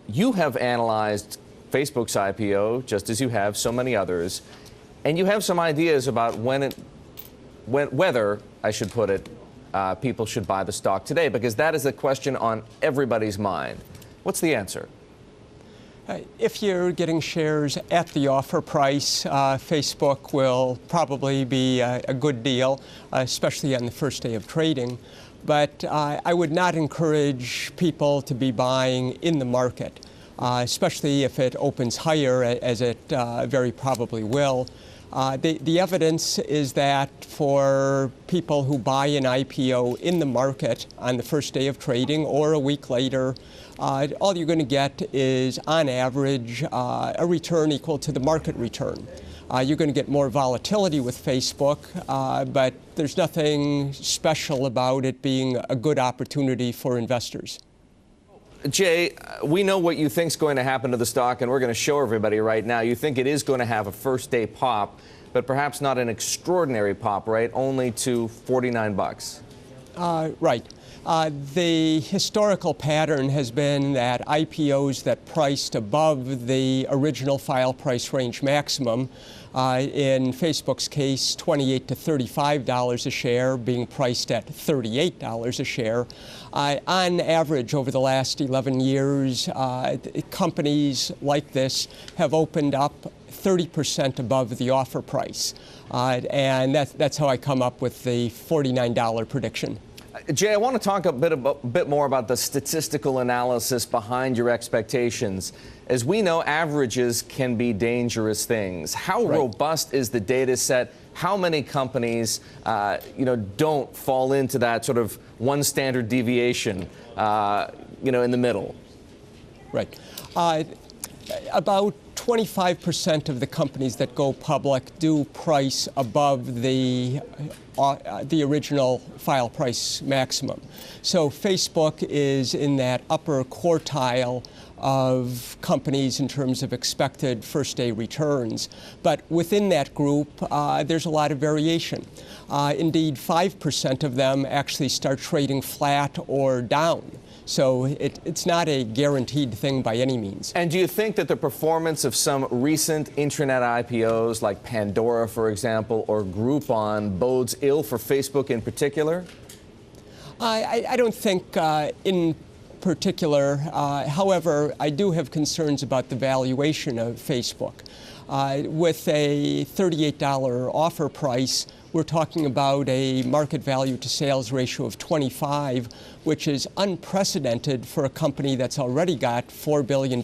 you have analyzed Facebook's IPO, just as you have so many others, and you have some ideas about whether, I should put it, people should buy the stock today, because that is the question on everybody's mind. What's the answer? If you're getting shares at the offer price, Facebook will probably be a good deal, especially on the first day of trading. But I would not encourage people to be buying in the market, especially if it opens higher, as it very probably will. The evidence is that for people who buy an IPO in the market on the first day of trading or a week later, all you're going to get is, on average, a return equal to the market return. You're going to get more volatility with Facebook, but there's nothing special about it being a good opportunity for investors. Jay, we know what you think is going to happen to the stock, and we're going to show everybody right now. You think it is going to have a first-day pop, but perhaps not an extraordinary pop, right? Only to 49 bucks. Right. The historical pattern has been that IPOs that priced above the original file price range maximum, in Facebook's case, $28 to $35 a share, being priced at $38 a share. On average, over the last 11 years, companies like this have opened up 30% above the offer price. And that's how I come up with the $49 prediction. Jay, I want to talk a bit more about the statistical analysis behind your expectations. As we know, averages can be dangerous things. How robust is the data set? How many companies, don't fall into that sort of one standard deviation, in the middle? Right. About 25% of the companies that go public do price above the original file price maximum. So Facebook is in that upper quartile of companies in terms of expected first-day returns. But within that group, there's a lot of variation. Indeed, 5% of them actually start trading flat or down. So it's not a guaranteed thing by any means. And do you think that the performance of some recent intranet IPOs, like Pandora, for example, or Groupon, bodes ill for Facebook in particular? I don't think in particular. However, I do have concerns about the valuation of Facebook. With a $38 offer price, we're talking about a market value to sales ratio of 25, which is unprecedented for a company that's already got $4 billion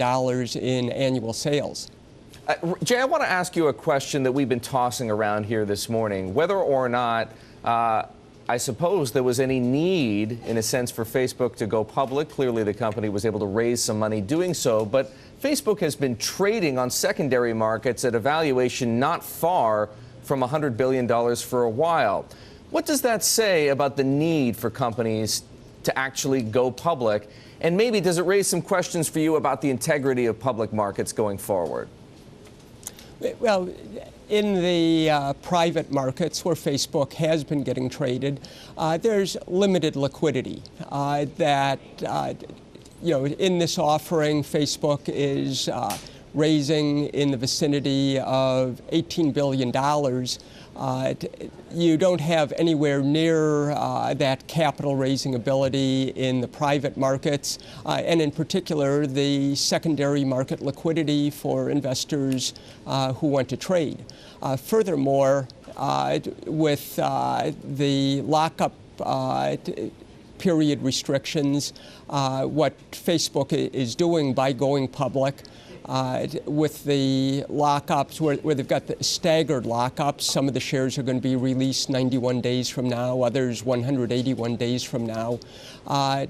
in annual sales. Jay, I want to ask you a question that we've been tossing around here this morning. Whether or not, I suppose, there was any need, in a sense, for Facebook to go public. Clearly, the company was able to raise some money doing so. But Facebook has been trading on secondary markets at a valuation not far from $100 billion for a while. What does that say about the need for companies to actually go public? And maybe does it raise some questions for you about the integrity of public markets going forward? Well, in the private markets where Facebook has been getting traded, there's limited liquidity. In this offering, Facebook is raising in the vicinity of $18 billion. You don't have anywhere near that capital raising ability in the private markets, and in particular, the secondary market liquidity for investors who want to trade. Furthermore, with the lockup period restrictions, what Facebook is doing by going public, with the lockups, where they've got the staggered lockups. Some of the shares are going to be released 91 days from now, others 181 days from now. A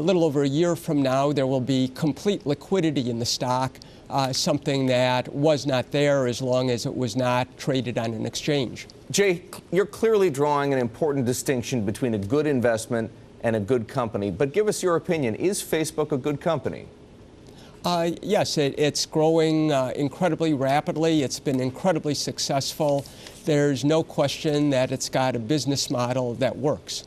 little over a year from now, there will be complete liquidity in the stock, something that was not there as long as it was not traded on an exchange. Jay, you're clearly drawing an important distinction between a good investment and a good company. But give us your opinion. Is Facebook a good company? Yes, it's growing incredibly rapidly. It's been incredibly successful. There's no question that it's got a business model that works.